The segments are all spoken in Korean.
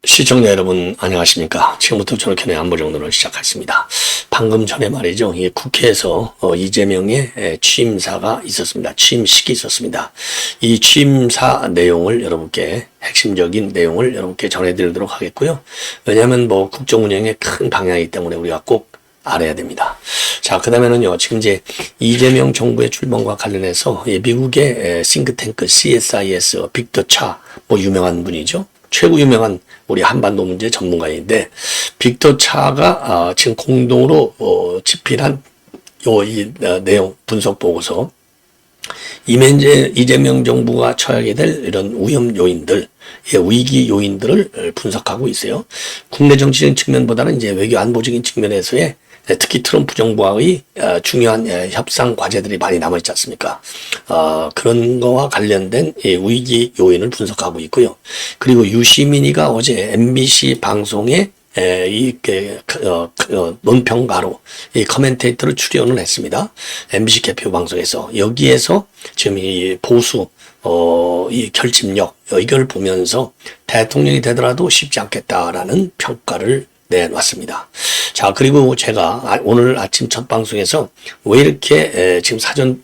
시청자 여러분 안녕하십니까. 지금부터 저녁에 안보정론을 시작하겠습니다. 방금 전에 말이죠. 국회에서 이재명의 취임사가 있었습니다. 취임식이 있었습니다. 이 취임사 내용을 여러분께 핵심적인 내용을 여러분께 전해드리도록 하겠고요. 왜냐하면 국정 운영의 큰 방향이기 때문에 우리가 꼭 알아야 됩니다. 자, 그 다음에는요, 지금 이제 이재명 정부의 출범과 관련해서 미국의 싱크탱크 CSIS 빅터 차 유명한 분이죠. 최고 유명한 우리 한반도 문제 전문가인데 빅터 차가 지금 공동으로 집필한 이 내용 분석 보고서 이재명 정부가 처하게 될 이런 위험 요인들, 위기 요인들을 분석하고 있어요. 국내 정치적인 측면보다는 이제 외교 안보적인 측면에서의 특히 트럼프 정부와의 중요한 협상 과제들이 많이 남아있지 않습니까? 그런 거와 관련된 위기 요인을 분석하고 있고요. 그리고 유시민이가 어제 MBC 방송에 논평가로 이 커멘테이터를 출연을 했습니다. MBC 개표 방송에서 여기에서 지금 이 보수 이 결집력 이걸 보면서 대통령이 되더라도 쉽지 않겠다라는 평가를 내놨습니다. 자, 그리고 제가 오늘 아침 첫 방송에서 왜 이렇게 지금 사전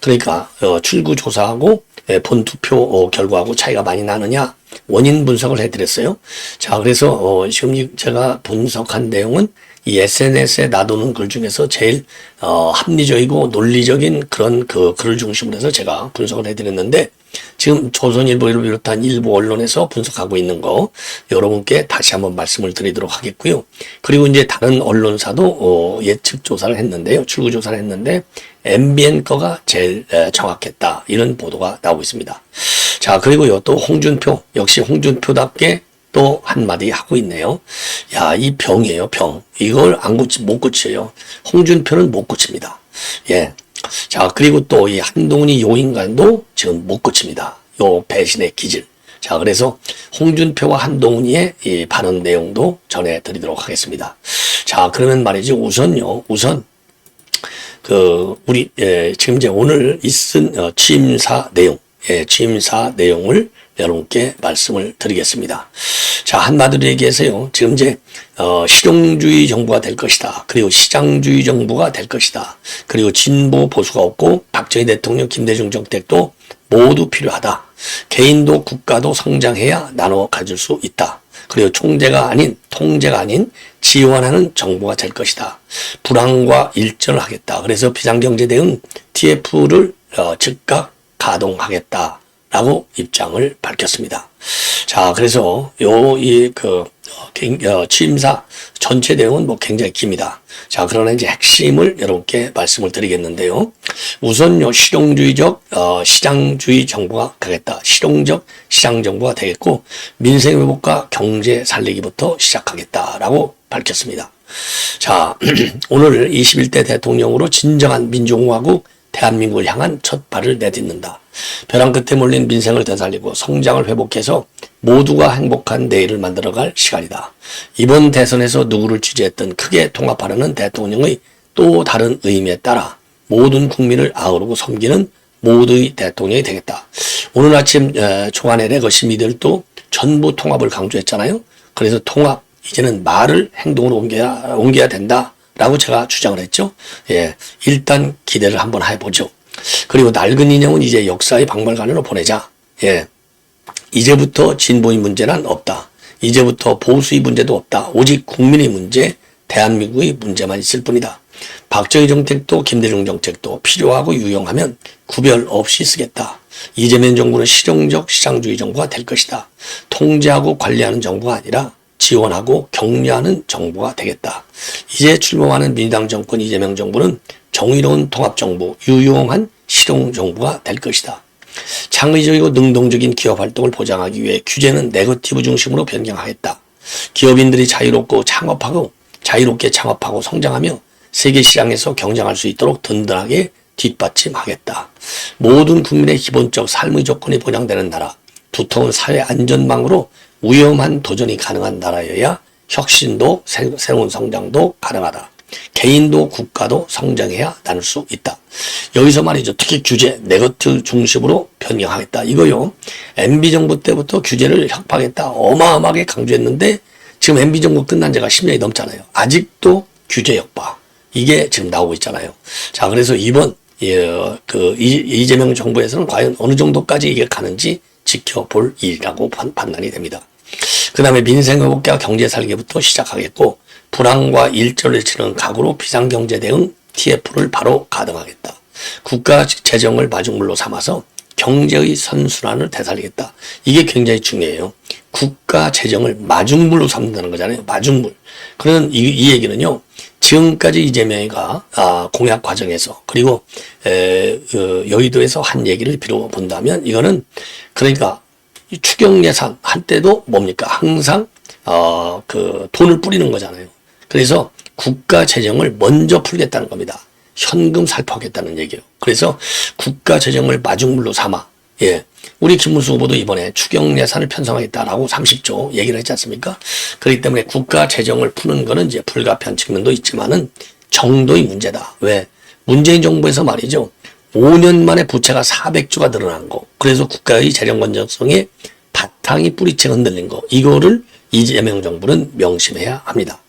그러니까 출구조사하고 본투표 결과하고 차이가 많이 나느냐 원인 분석을 해드렸어요. 자, 그래서 지금 제가 분석한 내용은 이 SNS에 놔두는 글 중에서 제일 합리적이고 논리적인 그런 글을 중심으로 해서 제가 분석을 해드렸는데 지금 조선일보를 비롯한 일부 언론에서 분석하고 있는 거 여러분께 다시 한번 말씀을 드리도록 하겠고요. 그리고 이제 다른 언론사도 예측 조사를 했는데요. 출구 조사를 했는데 MBN 거가 제일 정확했다. 이런 보도가 나오고 있습니다. 자, 그리고요. 또 홍준표 역시 홍준표답게 또 한마디 하고 있네요. 야, 이 병이에요, 병. 이걸 못 고쳐요. 홍준표는 못 고칩니다. 예. 자, 그리고 또 이 한동훈이 요인간도 지금 못 고칩니다. 요 배신의 기질. 자, 그래서 홍준표와 한동훈이의 이 발언 내용도 전해드리도록 하겠습니다. 자, 그러면 말이죠. 우선 우리 지금 이제 오늘 있은 취임사 내용, 취임사 내용을 여러분께 말씀을 드리겠습니다. 자, 한마디로 얘기해서요. 지금 이제 실용주의 정부가 될 것이다. 그리고 시장주의 정부가 될 것이다. 그리고 진보 보수가 없고 박정희 대통령, 김대중 정책도 모두 필요하다. 개인도 국가도 성장해야 나눠 가질 수 있다. 그리고 통제가 아닌 지원하는 정부가 될 것이다. 불황과 일전을 하겠다. 그래서 비상경제 대응 TF를 즉각 가동하겠다. 라고 입장을 밝혔습니다. 자, 그래서 취임사 전체 내용은 굉장히 깁니다. 자, 그러나 이제 핵심을 여러분께 말씀을 드리겠는데요. 우선 실용주의적 시장주의 정부가 가겠다. 실용적 시장 정부가 되겠고 민생 회복과 경제 살리기부터 시작하겠다라고 밝혔습니다. 자, 오늘 21대 대통령으로 진정한 민주공화국 대한민국을 향한 첫 발을 내딛는다. 벼랑 끝에 몰린 민생을 되살리고 성장을 회복해서 모두가 행복한 내일을 만들어갈 시간이다. 이번 대선에서 누구를 지지했든 크게 통합하려는 대통령의 또 다른 의미에 따라 모든 국민을 아우르고 섬기는 모두의 대통령이 되겠다. 오늘 아침 초안의 레거 시민들도 전부 통합을 강조했잖아요. 그래서 통합, 이제는 말을 행동으로 옮겨야 된다라고 제가 주장을 했죠. 예, 일단 기대를 한번 해보죠. 그리고 낡은 인형은 이제 역사의 박물관으로 보내자. 예, 이제부터 진보의 문제는 없다. 이제부터 보수의 문제도 없다. 오직 국민의 문제, 대한민국의 문제만 있을 뿐이다. 박정희 정책도 김대중 정책도 필요하고 유용하면 구별 없이 쓰겠다. 이재명 정부는 실용적 시장주의 정부가 될 것이다. 통제하고 관리하는 정부가 아니라 지원하고 격려하는 정부가 되겠다. 이제 출범하는 민주당 정권 이재명 정부는 정의로운 통합정부, 유용한 실용정부가 될 것이다. 창의적이고 능동적인 기업활동을 보장하기 위해 규제는 네거티브 중심으로 변경하겠다. 기업인들이 자유롭게 창업하고 성장하며 세계시장에서 경쟁할 수 있도록 든든하게 뒷받침하겠다. 모든 국민의 기본적 삶의 조건이 보장되는 나라, 두터운 사회 안전망으로 위험한 도전이 가능한 나라여야 혁신도 새로운 성장도 가능하다. 개인도 국가도 성장해야 나눌 수 있다. 여기서 말이죠. 특히 규제, 네거티브 중심으로 변경하겠다. 이거요. MB정부 때부터 규제를 협박했다. 어마어마하게 강조했는데 지금 MB정부 끝난 지가 10년이 넘잖아요. 아직도 규제 협박. 이게 지금 나오고 있잖아요. 자, 그래서 이번 이재명 정부에서는 과연 어느 정도까지 이게 가는지 지켜볼 일이라고 판단이 됩니다. 그 다음에 민생회복과 경제살기부터 시작하겠고 불황과 일절을 치르는 각오로 비상경제 대응 TF를 바로 가동하겠다. 국가 재정을 마중물로 삼아서 경제의 선순환을 되살리겠다. 이게 굉장히 중요해요. 국가 재정을 마중물로 삼는다는 거잖아요. 마중물. 그런 이 얘기는요. 지금까지 이재명이가 공약 과정에서 그리고 여의도에서 한 얘기를 빌어본다면 이거는 그러니까 추경 예산 할 때도 뭡니까? 항상 돈을 뿌리는 거잖아요. 그래서 국가 재정을 먼저 풀겠다는 겁니다. 현금 살포하겠다는 얘기예요. 그래서 국가 재정을 마중물로 삼아 우리 김문수 후보도 이번에 추경 예산을 편성하겠다라고 30조 얘기를 했지 않습니까? 그렇기 때문에 국가 재정을 푸는 거는 이제 불가피한 측면도 있지만은 정도의 문제다. 왜? 문재인 정부에서 말이죠. 5년 만에 부채가 400조가 늘어난 거. 그래서 국가의 재정 건전성에 바탕이 뿌리채 흔들린 거. 이거를 이재명 정부는 명심해야 합니다.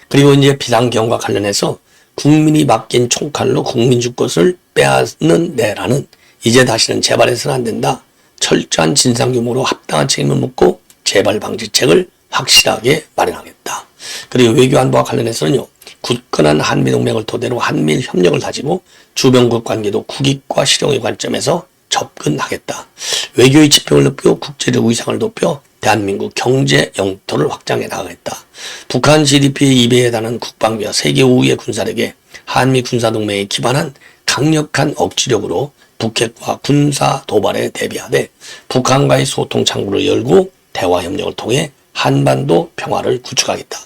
그리고 이제 비상경과 관련해서 국민이 맡긴 총칼로 국민주 것을 빼앗는 데라는 이제 다시는 재발해서는 안 된다. 철저한 진상규모로 합당한 책임을 묻고 재발 방지책을 확실하게 마련하겠다. 그리고 외교안보와 관련해서는요. 굳건한 한미동맹을 토대로 한미일 협력을 다지고 주변국 관계도 국익과 실용의 관점에서 접근하겠다. 외교의 지평을 높이고 국제적 위상을 높여 대한민국 경제 영토를 확장해 나가겠다. 북한 GDP의 2배에 달하는 국방비와 세계 5위의 군사력에 한미 군사동맹에 기반한 강력한 억지력으로 북핵과 군사 도발에 대비하되 북한과의 소통 창구를 열고 대화 협력을 통해 한반도 평화를 구축하겠다.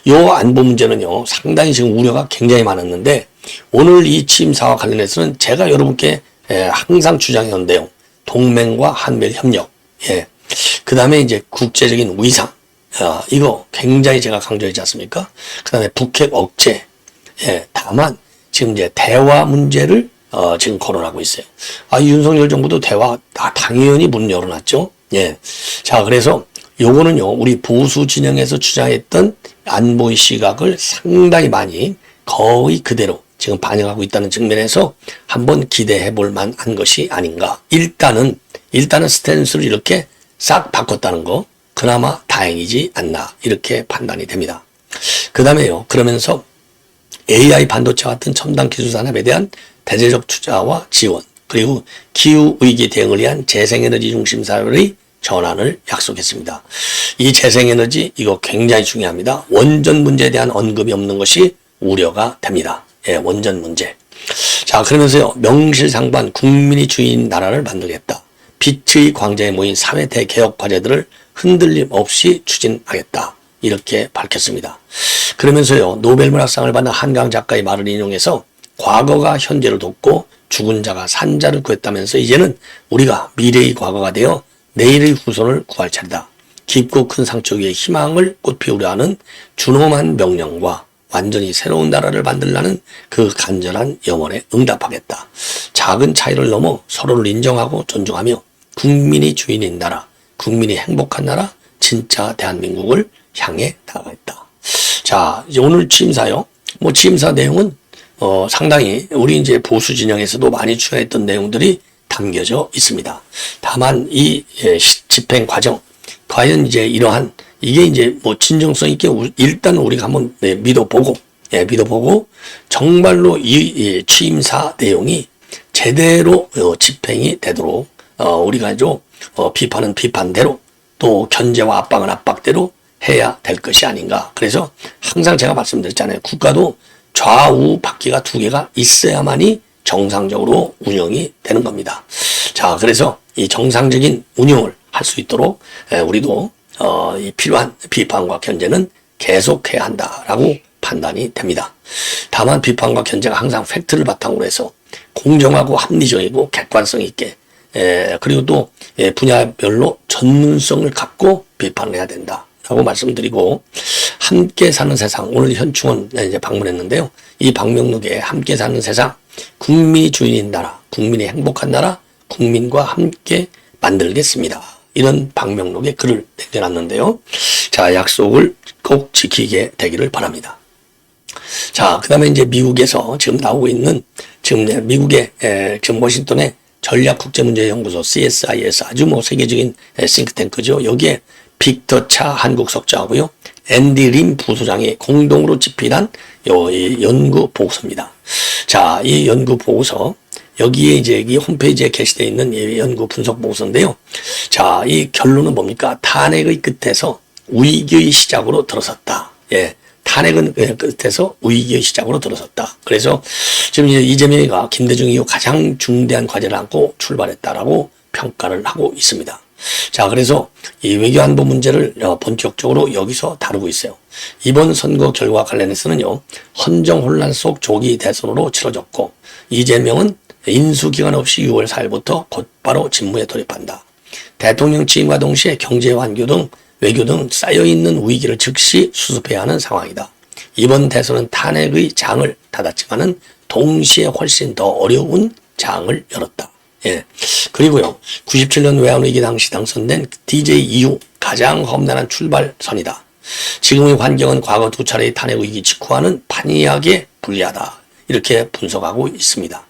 이 안보 문제는요. 상당히 지금 우려가 굉장히 많았는데 오늘 이 취임사와 관련해서는 제가 여러분께 항상 주장해온 내용 동맹과 한미일 협력 그 다음에 이제 국제적인 위상 이거 굉장히 제가 강조했지 않습니까? 그 다음에 북핵 억제 다만 지금 이제 대화 문제를 지금 거론하고 있어요. 윤석열 정부도 대화 당연히 문 열어놨죠. 자, 그래서 요거는요, 우리 보수 진영에서 주장했던 안보의 시각을 상당히 많이 거의 그대로 지금 반영하고 있다는 측면에서 한번 기대해 볼 만한 것이 아닌가. 일단은 스탠스를 이렇게 싹 바꿨다는 거, 그나마 다행이지 않나. 이렇게 판단이 됩니다. 그 다음에요, 그러면서 AI 반도체 같은 첨단 기술 산업에 대한 대대적 투자와 지원, 그리고 기후위기 대응을 위한 재생에너지 중심 사회의 전환을 약속했습니다. 이 재생에너지 이거 굉장히 중요합니다. 원전 문제에 대한 언급이 없는 것이 우려가 됩니다. 원전 문제. 자, 그러면서요. 명실상부한 국민이 주인 나라를 만들겠다. 빛의 광장에 모인 사회 대개혁 과제들을 흔들림 없이 추진하겠다. 이렇게 밝혔습니다. 그러면서요. 노벨문학상을 받은 한강 작가의 말을 인용해서 과거가 현재를 돕고 죽은 자가 산 자를 구했다면서 이제는 우리가 미래의 과거가 되어 내일의 후손을 구할 차례다. 깊고 큰 상처 위에 희망을 꽃피우려 하는 준엄한 명령과 완전히 새로운 나라를 만들라는 그 간절한 영혼에 응답하겠다. 작은 차이를 넘어 서로를 인정하고 존중하며 국민이 주인인 나라, 국민이 행복한 나라, 진짜 대한민국을 향해 나가겠다. 자, 이제 오늘 취임사요. 취임사 내용은 상당히 우리 이제 보수 진영에서도 많이 추가했던 내용들이 담겨져 있습니다. 다만 이 집행 과정, 과연 이제 이러한 이게 이제 진정성 있게 일단 우리가 한번 믿어보고 정말로 이 취임사 내용이 제대로 집행이 되도록 우리가 좀 비판은 비판대로 또 견제와 압박은 압박대로 해야 될 것이 아닌가. 그래서 항상 제가 말씀드렸잖아요. 국가도 좌우 바퀴가 두 개가 있어야만이 정상적으로 운영이 되는 겁니다. 자, 그래서 이 정상적인 운영을 할 수 있도록 우리도 이 필요한 비판과 견제는 계속해야 한다라고 판단이 됩니다. 다만 비판과 견제가 항상 팩트를 바탕으로 해서 공정하고 합리적이고 객관성 있게 그리고 또 분야별로 전문성을 갖고 비판을 해야 된다. 라고 말씀드리고, 함께 사는 세상, 오늘 현충원 이제 방문했는데요. 이 방명록에 함께 사는 세상, 국민이 주인인 나라, 국민이 행복한 나라, 국민과 함께 만들겠습니다. 이런 방명록에 글을 남겨놨는데요. 자, 약속을 꼭 지키게 되기를 바랍니다. 자, 그 다음에 이제 미국에서 지금 나오고 있는, 지금 미국의, 지금 워싱턴의 전략국제문제연구소 CSIS 아주 뭐 세계적인 싱크탱크죠. 여기에 빅터 차 한국 석좌하고요. 앤디 림 부소장이 공동으로 집필한 이 연구 보고서입니다. 자, 이 연구 보고서, 여기에 이제 이 홈페이지에 게시되어 있는 이 연구 분석 보고서인데요. 자, 이 결론은 뭡니까? 탄핵의 끝에서 위기의 시작으로 들어섰다. 예. 탄핵은 끝에서 위기의 시작으로 들어섰다. 그래서 지금 이제 이재명이가 김대중 이후 가장 중대한 과제를 안고 출발했다라고 평가를 하고 있습니다. 자, 그래서 이 외교안보 문제를 본격적으로 여기서 다루고 있어요. 이번 선거 결과 관련해서는요, 헌정 혼란 속 조기 대선으로 치러졌고, 이재명은 인수기간 없이 6월 4일부터 곧바로 직무에 돌입한다. 대통령 취임과 동시에 경제 완교 등 외교 등 쌓여있는 위기를 즉시 수습해야 하는 상황이다. 이번 대선은 탄핵의 장을 닫았지만은 동시에 훨씬 더 어려운 장을 열었다. 예. 그리고요, 97년 외환위기 당시 당선된 DJ 이후 가장 험난한 출발선이다. 지금의 환경은 과거 두 차례의 탄핵위기 직후와는 판이하게 불리하다. 이렇게 분석하고 있습니다.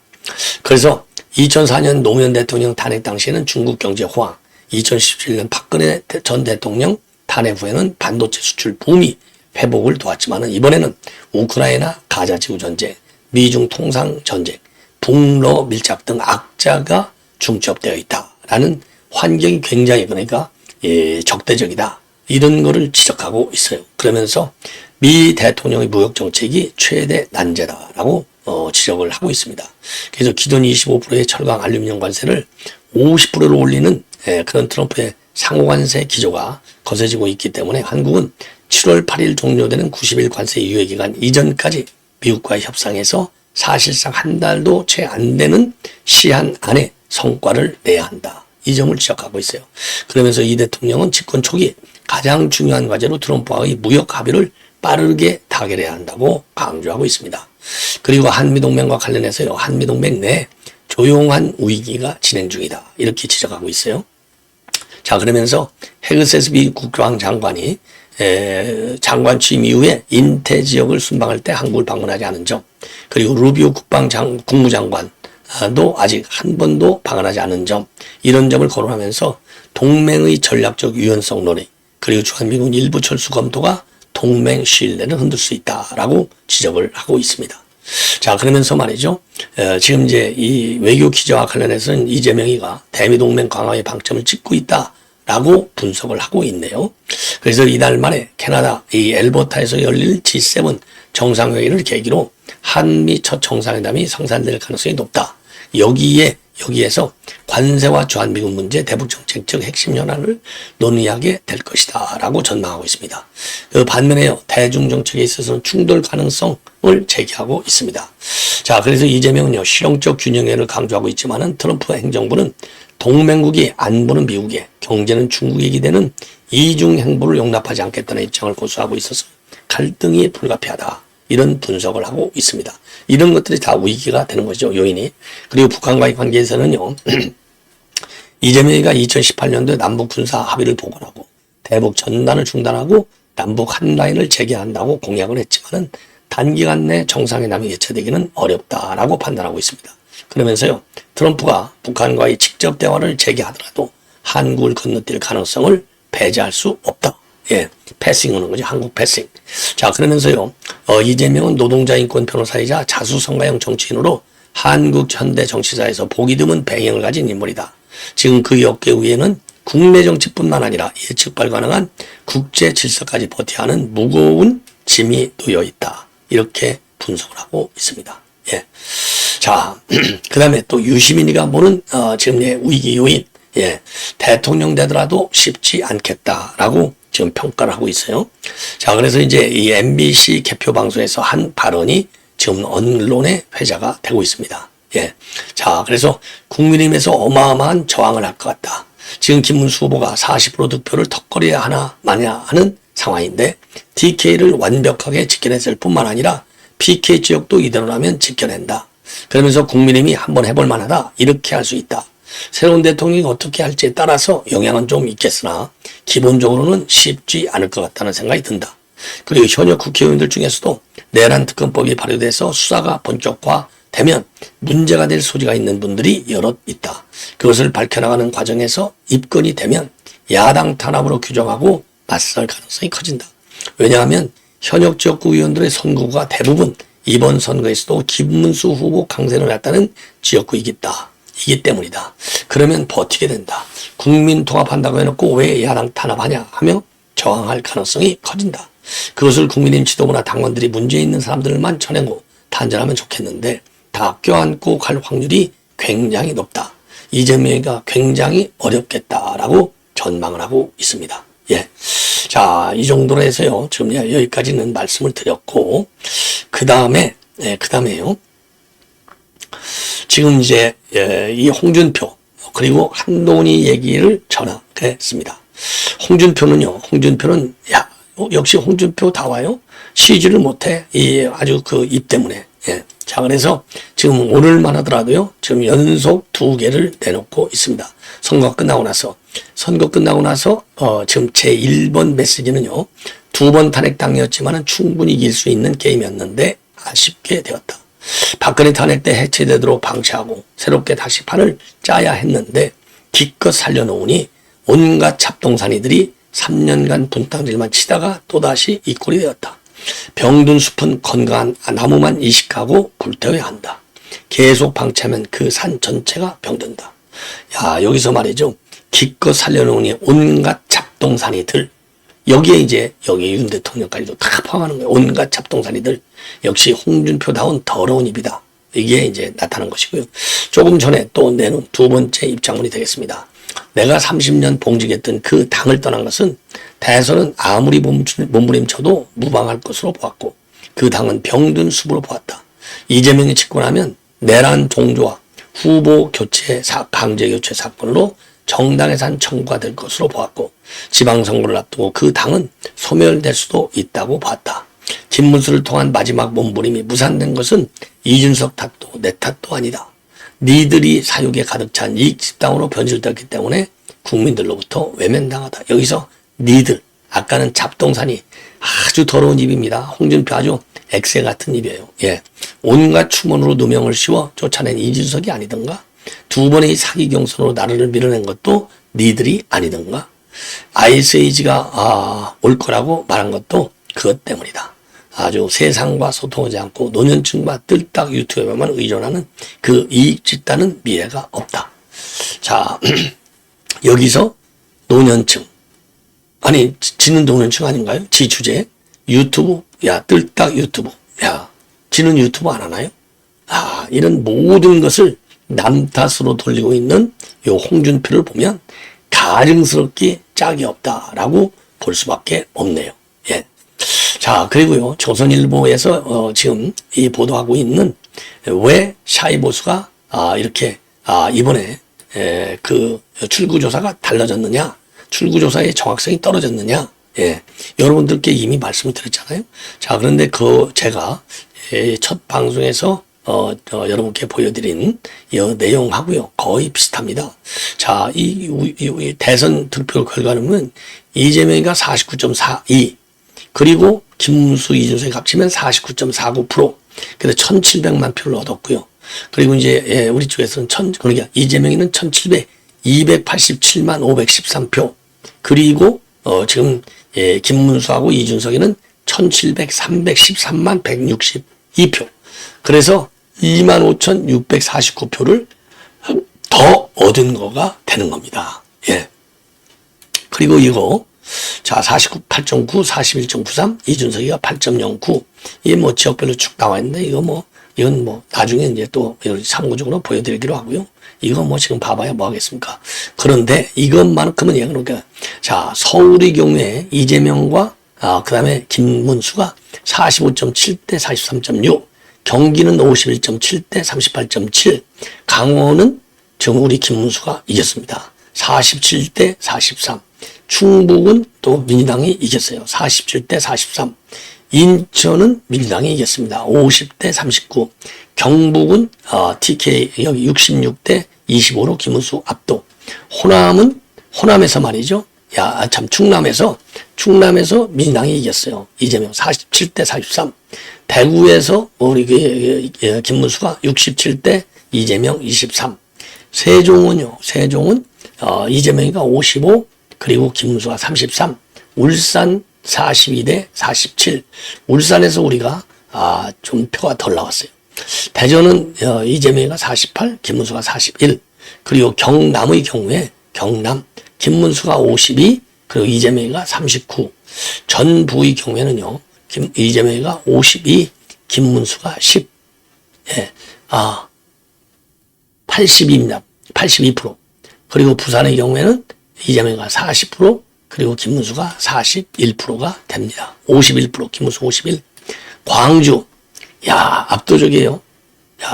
그래서 2004년 노무현 대통령 탄핵 당시에는 중국 경제 호황, 2017년 박근혜 전 대통령 탄핵 후에는 반도체 수출 붐이 회복을 도왔지만 이번에는 우크라이나 가자 지구 전쟁, 미중 통상 전쟁, 북러 밀착 등 악자가 중첩되어 있다라는 환경이 굉장히 그러니까 적대적이다. 이런 거를 지적하고 있어요. 그러면서 미 대통령의 무역 정책이 최대 난제다라고 지적을 하고 있습니다. 그래서 기존 25%의 철강 알루미늄 관세를 50%로 올리는 그런 트럼프의 상호관세 기조가 거세지고 있기 때문에 한국은 7월 8일 종료되는 90일 관세 유예 기간 이전까지 미국과의 협상에서 사실상 한 달도 채 안 되는 시한 안에 성과를 내야 한다. 이 점을 지적하고 있어요. 그러면서 이 대통령은 집권 초기 가장 중요한 과제로 트럼프와의 무역 합의를 빠르게 타결해야 한다고 강조하고 있습니다. 그리고 한미동맹과 관련해서요, 한미동맹 내 조용한 위기가 진행 중이다. 이렇게 지적하고 있어요. 자, 그러면서 헤그세스 미 국방장관이 장관 취임 이후에 인태 지역을 순방할 때 한국을 방문하지 않은 점, 그리고 루비오 국무장관도 아직 한 번도 방문하지 않은 점, 이런 점을 거론하면서 동맹의 전략적 유연성 논의, 그리고 주한미군 일부 철수 검토가 동맹 신뢰를 흔들 수 있다라고 지적을 하고 있습니다. 자, 그러면서 말이죠. 지금 이제 이 외교 기조와 관련해서는 이재명이가 대미동맹 강화의 방점을 찍고 있다라고 분석을 하고 있네요. 그래서 이달 말에 캐나다 이 엘버타에서 열릴 G7 정상회의를 계기로 한미 첫 정상회담이 성사될 가능성이 높다. 여기에서 관세와 주한미군 문제 대북 정책적 핵심 현안을 논의하게 될 것이다 라고 전망하고 있습니다. 그 반면에요, 대중 정책에 있어서는 충돌 가능성을 제기하고 있습니다. 자, 그래서 이재명은요, 실용적 균형을 강조하고 있지만은 트럼프 행정부는 동맹국이 안보는 미국에, 경제는 중국에 기대는 이중 행보를 용납하지 않겠다는 입장을 고수하고 있어서 갈등이 불가피하다. 이런 분석을 하고 있습니다. 이런 것들이 다 위기가 되는 거죠, 요인이. 그리고 북한과의 관계에서는요, 이재명이가 2018년도에 남북 군사 합의를 복원하고 대북 전단을 중단하고 남북 한 라인을 재개한다고 공약을 했지만은 단기간 내 정상회담이 예측되기는 어렵다라고 판단하고 있습니다. 그러면서요, 트럼프가 북한과의 직접 대화를 재개하더라도 한국을 건너뛸 가능성을 배제할 수 없다. 예, 패싱하는 거죠. 한국 패싱. 자, 그러면서요, 이재명은 노동자 인권 변호사이자 자수성가형 정치인으로 한국 현대 정치사에서 보기 드문 배경을 가진 인물이다. 지금 그 역계 위에는 국내 정치뿐만 아니라 예측 불가능한 국제 질서까지 버텨야 하는 무거운 짐이 놓여 있다. 이렇게 분석을 하고 있습니다. 예. 자, 그 다음에 또 유시민이가 보는, 지금 위기 요인, 예. 대통령 되더라도 쉽지 않겠다라고 지금 평가를 하고 있어요. 자, 그래서 이제 이 MBC 개표 방송에서 한 발언이 지금 언론의 회자가 되고 있습니다. 예. 자, 그래서 국민의힘에서 어마어마한 저항을 할 것 같다. 지금 김문수 후보가 40% 득표를 턱걸이해야 하나 마냐 하는 상황인데 DK를 완벽하게 지켜냈을 뿐만 아니라 PK 지역도 이대로라면 지켜낸다. 그러면서 국민의힘이 한번 해볼 만하다. 이렇게 할 수 있다. 새로운 대통령이 어떻게 할지에 따라서 영향은 좀 있겠으나 기본적으로는 쉽지 않을 것 같다는 생각이 든다. 그리고 현역 국회의원들 중에서도 내란 특검법이 발효돼서 수사가 본격화되면 문제가 될 소지가 있는 분들이 여럿 있다. 그것을 밝혀나가는 과정에서 입건이 되면 야당 탄압으로 규정하고 맞설 가능성이 커진다. 왜냐하면 현역 지역구 의원들의 선거구가 대부분 이번 선거에서도 김문수 후보 강세를 했다는 지역구이기 때문이다. 그러면 버티게 된다. 국민 통합한다고 해놓고 왜 야당 탄압하냐 하며 저항할 가능성이 커진다. 그것을 국민의힘 지도부나 당원들이 문제 있는 사람들만 쳐내고 단절하면 좋겠는데 다 껴안고 갈 확률이 굉장히 높다. 이재명이가 굉장히 어렵겠다라고 전망을 하고 있습니다. 예. 자, 이 정도로 해서요. 지금 여기까지는 말씀을 드렸고, 그다음에요. 지금 이제, 이 홍준표, 그리고 한동훈이 얘기를 전화했습니다. 홍준표는, 역시 홍준표 다 와요? 쉬지를 못해. 아주 입 때문에. 예. 자, 그래서 지금 오늘만 하더라도요, 지금 연속 2개를 내놓고 있습니다. 선거 끝나고 나서, 지금 제 1번 메시지는요, 2번 탄핵당이었지만은 충분히 이길 수 있는 게임이었는데 아쉽게 되었다. 박근혜 탄핵 때 해체되도록 방치하고 새롭게 다시 판을 짜야 했는데 기껏 살려놓으니 온갖 잡동사니들이 3년간 분탕질만 치다가 또다시 이 꼴이 되었다. 병든 숲은 건강한 나무만 이식하고 불태워야 한다. 계속 방치하면 그 산 전체가 병든다. 야, 여기서 말이죠. 기껏 살려놓으니 온갖 잡동사니들. 여기에 이제 여기 윤 대통령까지도 다 포함하는 거예요. 온갖 잡동사니들. 역시 홍준표다운 더러운 입이다. 이게 이제 나타난 것이고요. 조금 전에 또 내놓은 2번째 입장문이 되겠습니다. 내가 30년 봉직했던 그 당을 떠난 것은 대선은 아무리 몸부림쳐도 무방할 것으로 보았고 그 당은 병든 숲으로 보았다. 이재명이 집권하면 내란 종조와 후보 교체, 강제 교체 사건으로 정당해산 청구가 될 것으로 보았고 지방선거를 앞두고 그 당은 소멸될 수도 있다고 봤다. 김문수를 통한 마지막 몸부림이 무산된 것은 이준석 탓도 내 탓도 아니다. 니들이 사육에 가득 찬 이익 집단으로 변질되었기 때문에 국민들로부터 외면당하다. 여기서 니들, 아까는 잡동사니 아주 더러운 입입니다. 홍준표 아주 엑세 같은 입이에요. 예, 온갖 추문으로 누명을 씌워 쫓아낸 이준석이 아니던가? 2번의 사기 경선으로 나라를 밀어낸 것도 니들이 아니던가? 아이스에이지가 올 거라고 말한 것도 그것 때문이다. 아주 세상과 소통하지 않고 노년층과 뜰딱 유튜브에만 의존하는 그 이익 집단은 미래가 없다. 자, 여기서 노년층. 아니, 지는 노년층 아닌가요? 지 주제. 유튜브. 야, 뜰딱 유튜브. 야, 지는 유튜브 안 하나요? 이런 모든 것을 남 탓으로 돌리고 있는 요 홍준표를 보면 가증스럽게 짝이 없다라고 볼 수밖에 없네요. 예. 자, 그리고요, 조선일보에서 지금 이 보도하고 있는 왜 샤이보수가 이렇게 이번에 그 출구조사가 달라졌느냐, 출구조사의 정확성이 떨어졌느냐, 예, 여러분들께 이미 말씀을 드렸잖아요. 자, 그런데 제가 첫 방송에서 여러분께 보여드린 이 내용하고요 거의 비슷합니다. 자, 이 대선 득표 결과는 이재명이가 49.42, 그리고 김문수, 이준석이 합치면 49.49%, 그래서 1,700만 표를 얻었고요. 그리고 이제 우리 쪽에서는 그러니까 이재명이는 287만 513표, 그리고 지금 김문수하고 이준석이는 313만 162표. 그래서 25,649표를 더 얻은 거가 되는 겁니다. 예. 그리고 이거, 자, 48.9, 41.93, 이준석이가 8.09. 이게 뭐 지역별로 쭉 나와 있는데, 이건 나중에 이제 또 참고적으로 보여드리기로 하고요. 이거 지금 봐봐야 뭐 하겠습니까? 그런데 이것만큼은 그러니까, 자, 서울의 경우에 이재명과, 그 다음에 김문수가 45.7대 43.6, 경기는 51.7대 38.7, 강원은 지금 우리 김문수가 이겼습니다. 47대 43. 충북은 또 민주당이 이겼어요. 47대 43. 인천은 민주당이 이겼습니다. 50대 39. 경북은 TK 여기 66대 25로 김문수 압도. 호남에서 말이죠. 충남에서 민주당이 이겼어요. 이재명 47대 43. 대구에서 우리 김문수가 67대 이재명 23. 세종은 이재명이가 55 그리고 김문수가 33. 울산 42대 47. 울산에서 우리가 좀 표가 덜 나왔어요. 대전은 이재명이가 48, 김문수가 41. 그리고 경남의 경우에 김문수가 52, 그리고 이재명이가 39. 전부의 경우에는요, 이재명이가 52, 김문수가 10. 82입니다. 82%. 그리고 부산의 경우에는 이재명이가 40%, 그리고 김문수가 41%가 됩니다. 51%, 김문수 51. 광주, 압도적이에요.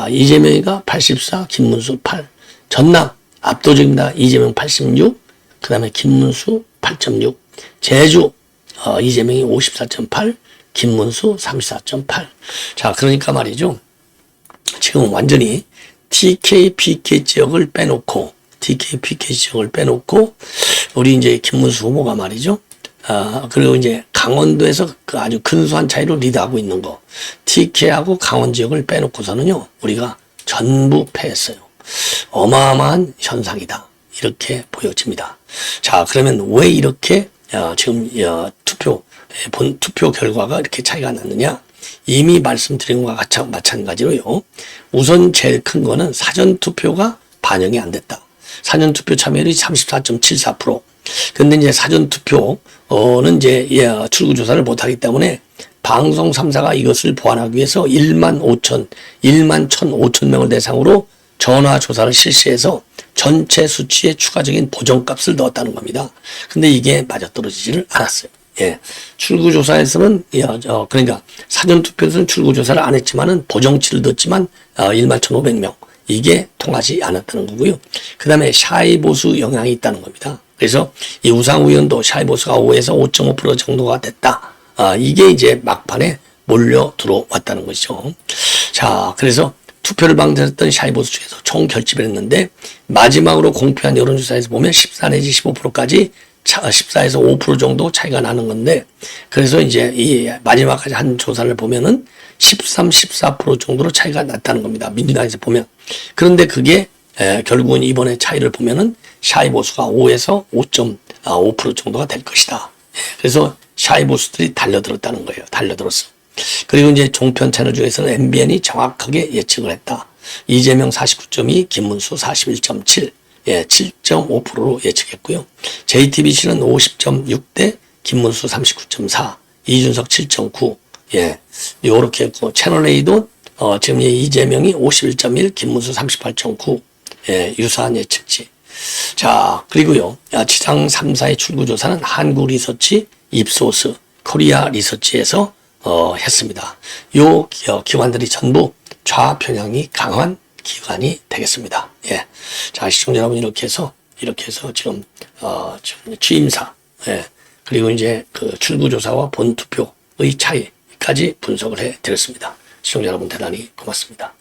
이재명이가 84, 김문수 8. 전남, 압도적입니다. 이재명 86, 그 다음에 김문수 8.6. 제주, 이재명이 54.8, 김문수 34.8. 자, 그러니까 말이죠. 지금 완전히 TK, PK 지역을 빼놓고, 우리 이제 김문수 후보가 말이죠. 그리고 이제 강원도에서 그 아주 근소한 차이로 리드하고 있는 거. TK하고 강원 지역을 빼놓고서는요, 우리가 전부 패했어요. 어마어마한 현상이다. 이렇게 보여집니다. 자, 그러면 왜 이렇게 지금 본 투표 결과가 이렇게 차이가 났느냐? 이미 말씀드린 것과 마찬가지로요. 우선 제일 큰 거는 사전투표가 반영이 안 됐다. 사전투표 참여율이 34.74%. 근데 이제 사전투표는 이제 출구조사를 못하기 때문에 방송 3사가 이것을 보완하기 위해서 1,500명을 대상으로 전화조사를 실시해서 전체 수치에 추가적인 보정값을 넣었다는 겁니다. 근데 이게 맞아떨어지지를 않았어요. 출구조사에서는, 그러니까 사전투표에서는 출구조사를 안 했지만은 보정치를 넣었지만, 11,500명. 이게 통하지 않았다는 거고요. 그 다음에 샤이보수 영향이 있다는 겁니다. 그래서 이 우상호 의원도 샤이보수가 5에서 5.5% 정도가 됐다. 이게 이제 막판에 몰려 들어왔다는 것이죠. 자, 그래서 투표를 방지했던 샤이보수 중에서 총 결집을 했는데 마지막으로 공표한 여론조사에서 보면 14 내지 15%까지 14에서 5% 정도 차이가 나는 건데, 그래서 이제 이 마지막까지 한 조사를 보면은 13, 14% 정도로 차이가 났다는 겁니다. 민주당에서 보면. 그런데 그게 결국은 이번에 차이를 보면은 샤이보수가 5에서 5.5% 정도가 될 것이다. 그래서 샤이보수들이 달려들었다는 거예요. 달려들었어. 그리고 이제 종편 채널 중에서는 MBN이 정확하게 예측을 했다. 이재명 49.2, 김문수 41.7. 7.5%로 예측했고요. JTBC는 50.6대 김문수 39.4, 이준석 7.9. 요렇게 했고, 채널A도 지금 이재명이 51.1, 김문수 38.9. 유사한 예측치. 자, 그리고요. 지상 3사의 출구조사는 한국리서치, 입소스, 코리아 리서치에서 했습니다. 요 기관들이 전부 좌편향이 강한 기관이 되겠습니다. 자, 시청자 여러분, 이렇게 해서 지금 취임사, 그리고 이제 그 출구조사와 본투표의 차이까지 분석을 해 드렸습니다. 시청자 여러분, 대단히 고맙습니다.